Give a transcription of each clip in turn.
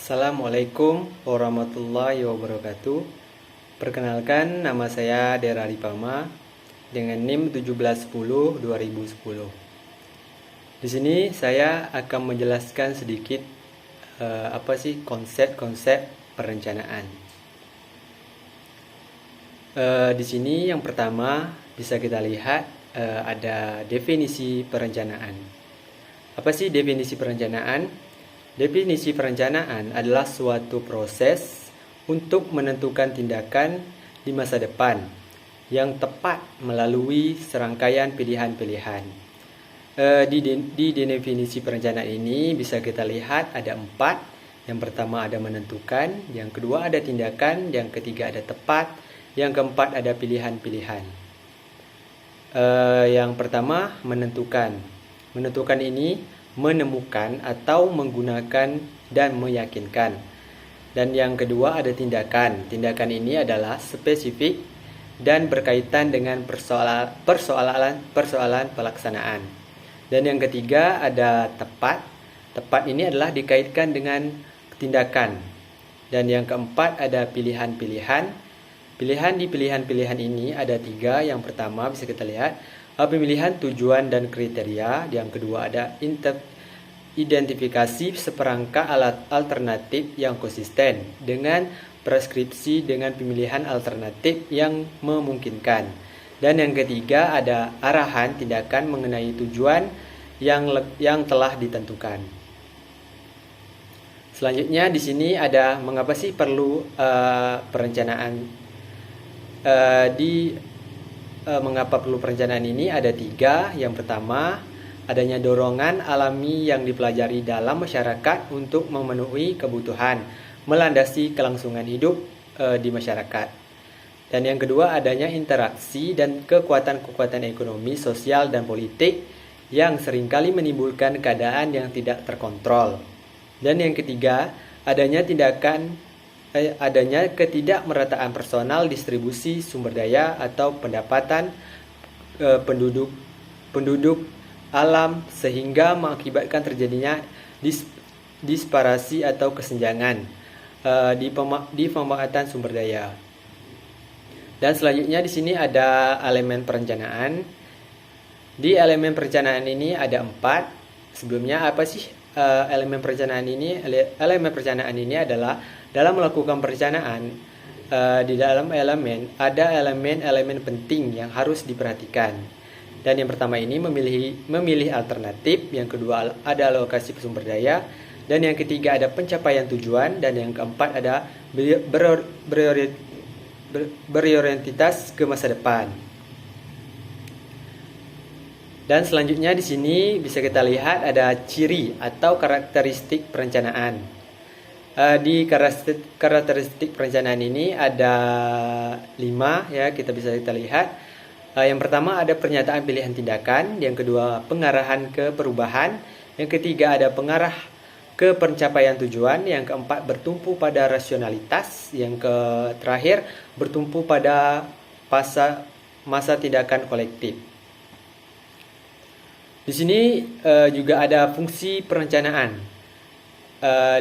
Assalamualaikum warahmatullahi wabarakatuh. Perkenalkan, nama saya Dera Dipama dengan NIM 1710-2010. Di sini saya akan menjelaskan sedikit apa sih konsep-konsep perencanaan. Di sini yang pertama bisa kita lihat ada definisi perencanaan. Apa sih definisi perencanaan? Definisi perencanaan adalah suatu proses untuk menentukan tindakan di masa depan yang tepat melalui serangkaian pilihan-pilihan. Di definisi perencanaan ini bisa kita lihat ada 4. Yang pertama ada menentukan, yang kedua ada tindakan, yang ketiga ada tepat, yang keempat ada pilihan-pilihan. Yang pertama menentukan. Menentukan ini menemukan atau menggunakan dan meyakinkan. Dan yang kedua ada tindakan. Tindakan ini adalah spesifik dan berkaitan dengan persoalan pelaksanaan. Dan yang ketiga ada tepat. Tepat ini adalah dikaitkan dengan tindakan. Dan yang keempat ada pilihan-pilihan. Pilihan di pilihan-pilihan ini ada 3. Yang pertama bisa kita lihat pemilihan tujuan dan kriteria. Yang kedua ada identifikasi seperangkat alat alternatif yang konsisten dengan preskripsi dengan pemilihan alternatif yang memungkinkan. Dan yang ketiga ada arahan tindakan mengenai tujuan yang telah ditentukan. Selanjutnya di sini ada mengapa sih perlu perencanaan. Mengapa perlu perencanaan ini ada 3. Yang pertama, adanya dorongan alami yang dipelajari dalam masyarakat untuk memenuhi kebutuhan, melandasi kelangsungan hidup di masyarakat. Dan yang kedua, adanya interaksi dan kekuatan-kekuatan ekonomi, sosial, dan politik yang seringkali menimbulkan keadaan yang tidak terkontrol. Dan yang ketiga, adanya ketidakmerataan personal, distribusi sumber daya atau pendapatan penduduk alam sehingga mengakibatkan terjadinya disparasi atau kesenjangan di pemanfaatan sumber daya. Dan selanjutnya di sini ada elemen perencanaan. Di elemen perencanaan ini ada 4. Sebelumnya apa sih elemen perencanaan ini? Elemen perencanaan ini adalah dalam melakukan perencanaan, di dalam elemen ada elemen-elemen penting yang harus diperhatikan. Dan yang pertama ini memilih alternatif, yang kedua ada alokasi sumber daya, dan yang ketiga ada pencapaian tujuan, dan yang keempat ada berorientasi ke masa depan. Dan selanjutnya di sini bisa kita lihat ada ciri atau karakteristik perencanaan. Di karakteristik perencanaan ini ada 5 ya, kita lihat. Yang pertama ada pernyataan pilihan tindakan, yang kedua pengarahan ke perubahan, yang ketiga ada pengarah ke pencapaian tujuan, yang keempat bertumpu pada rasionalitas, yang terakhir bertumpu pada masa tindakan kolektif. Di sini juga ada fungsi perencanaan.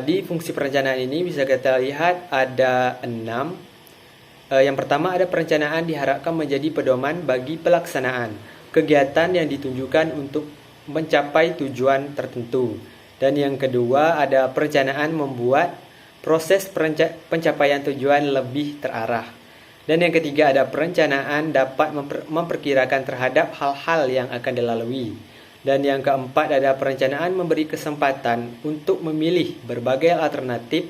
Di fungsi perencanaan ini bisa kita lihat ada 6. Yang pertama ada perencanaan diharapkan menjadi pedoman bagi pelaksanaan kegiatan yang ditunjukkan untuk mencapai tujuan tertentu. Dan yang kedua ada perencanaan membuat proses pencapaian tujuan lebih terarah. Dan yang ketiga ada perencanaan dapat memperkirakan terhadap hal-hal yang akan dilalui. Dan yang keempat ada perencanaan memberi kesempatan untuk memilih berbagai alternatif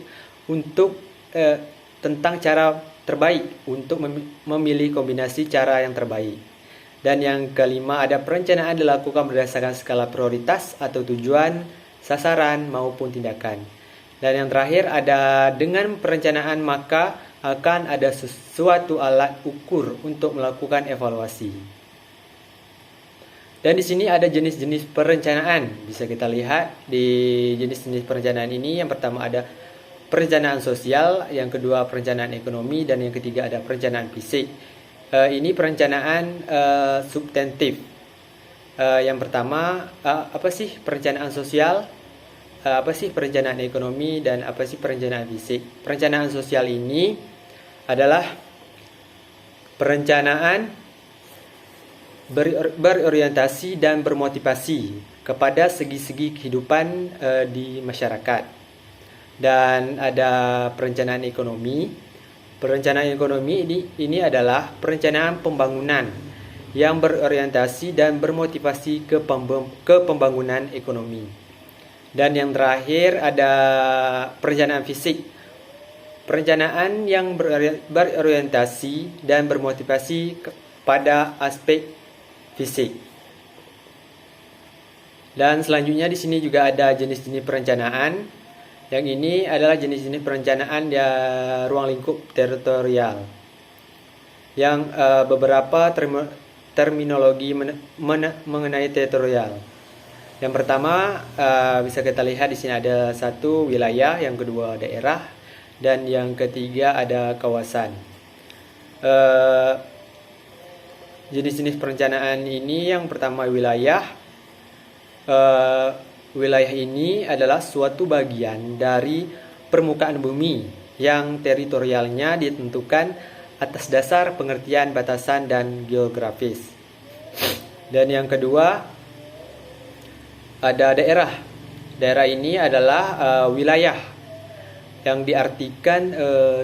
tentang cara terbaik untuk memilih kombinasi cara yang terbaik. Dan yang kelima ada perencanaan dilakukan berdasarkan skala prioritas atau tujuan, sasaran maupun tindakan. Dan yang terakhir ada dengan perencanaan maka akan ada sesuatu alat ukur untuk melakukan evaluasi. Dan di sini ada jenis-jenis perencanaan. Bisa kita lihat di jenis-jenis perencanaan ini. Yang pertama ada perencanaan sosial, yang kedua perencanaan ekonomi, dan yang ketiga ada perencanaan fisik. Ini perencanaan substantif. Yang pertama apa sih perencanaan sosial? apa sih perencanaan ekonomi dan apa sih perencanaan fisik? Perencanaan sosial ini adalah perencanaan berorientasi dan bermotivasi kepada segi-segi kehidupan di masyarakat. Dan ada perencanaan ekonomi. Perencanaan ekonomi ini adalah perencanaan pembangunan yang berorientasi dan bermotivasi ke pembangunan ekonomi. Dan yang terakhir ada perencanaan fisik. Perencanaan yang berorientasi dan bermotivasi pada aspek fisik. Dan selanjutnya di sini juga ada jenis-jenis perencanaan. Yang ini adalah jenis-jenis perencanaan ya ruang lingkup teritorial. Yang beberapa terminologi mengenai teritorial. Yang pertama bisa kita lihat di sini ada satu wilayah, yang kedua daerah, dan yang ketiga ada kawasan. Jenis-jenis perencanaan ini yang pertama wilayah. Wilayah ini adalah suatu bagian dari permukaan bumi yang teritorialnya ditentukan atas dasar pengertian batasan dan geografis. Dan yang kedua ada daerah. Daerah ini adalah wilayah yang diartikan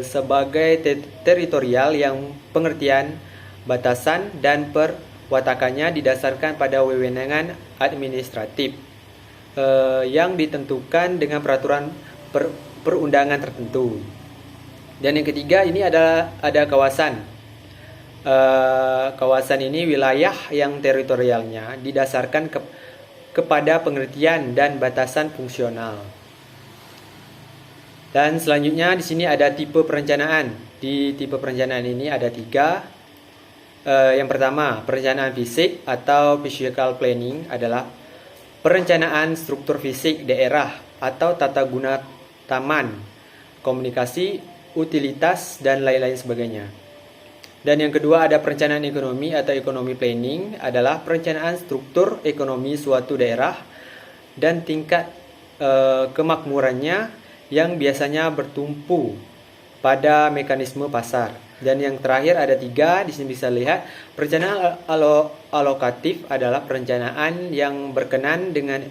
sebagai teritorial yang pengertian batasan dan perwatakannya didasarkan pada wewenang administratif yang ditentukan dengan peraturan perundangan tertentu. Dan yang ketiga ini ada kawasan. Kawasan ini wilayah yang teritorialnya didasarkan kepada pengertian dan batasan fungsional. Dan selanjutnya di sini ada tipe perencanaan. Di tipe perencanaan ini ada 3. Yang pertama, perencanaan fisik atau physical planning adalah perencanaan struktur fisik daerah atau tata guna taman, komunikasi, utilitas, dan lain-lain sebagainya. Dan yang kedua ada perencanaan ekonomi atau economy planning adalah perencanaan struktur ekonomi suatu daerah dan tingkat kemakmurannya yang biasanya bertumpu pada mekanisme pasar. Dan yang terakhir ada 3, di sini bisa lihat perencanaan alokatif adalah perencanaan yang berkenan dengan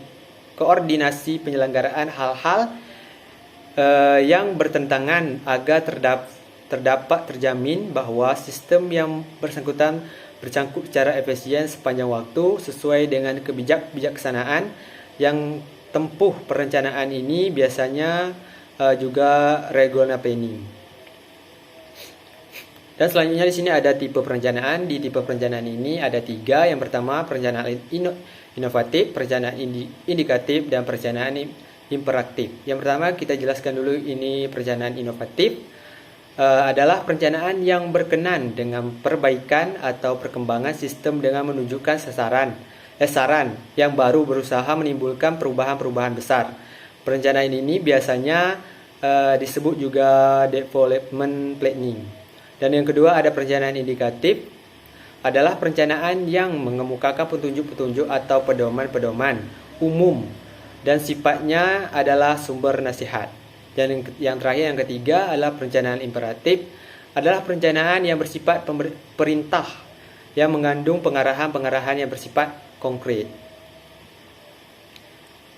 koordinasi penyelenggaraan hal-hal yang bertentangan agar terdapat terjamin bahwa sistem yang bersangkutan bercangkup secara efisien sepanjang waktu sesuai dengan kebijaksanaan yang tempuh. Perencanaan ini biasanya juga regional planning. Dan selanjutnya di sini ada tipe perencanaan. Di tipe perencanaan ini ada 3. Yang pertama perencanaan inovatif, perencanaan indikatif, dan perencanaan imperatif. Yang pertama kita jelaskan dulu ini perencanaan inovatif. Adalah perencanaan yang berkenan dengan perbaikan atau perkembangan sistem dengan menunjukkan saran yang baru berusaha menimbulkan perubahan-perubahan besar. Perencanaan ini biasanya disebut juga development planning. Dan yang kedua ada perencanaan indikatif, adalah perencanaan yang mengemukakan petunjuk-petunjuk atau pedoman-pedoman umum dan sifatnya adalah sumber nasihat. Dan yang terakhir, yang ketiga adalah perencanaan imperatif, adalah perencanaan yang bersifat perintah yang mengandung pengarahan-pengarahan yang bersifat konkret.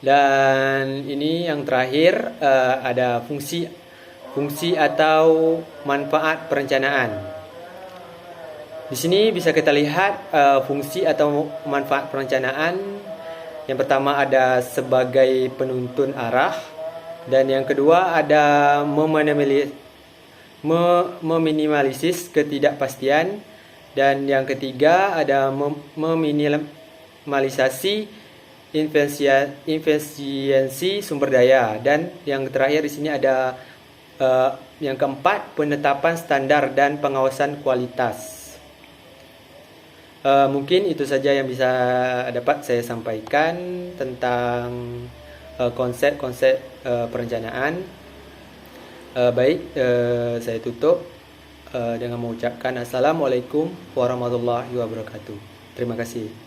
Dan ini yang terakhir ada fungsi atau manfaat perencanaan. Di sini bisa kita lihat fungsi atau manfaat perencanaan. Yang pertama ada sebagai penuntun arah, dan yang kedua ada meminimalisir ketidakpastian, dan yang ketiga ada meminimalisasi efisiensi sumber daya, dan yang terakhir di sini ada yang keempat penetapan standar dan pengawasan kualitas. Mungkin itu saja yang bisa dapat saya sampaikan tentang konsep-konsep perencanaan. Saya tutup dengan mengucapkan Assalamualaikum warahmatullahi wabarakatuh. Terima kasih.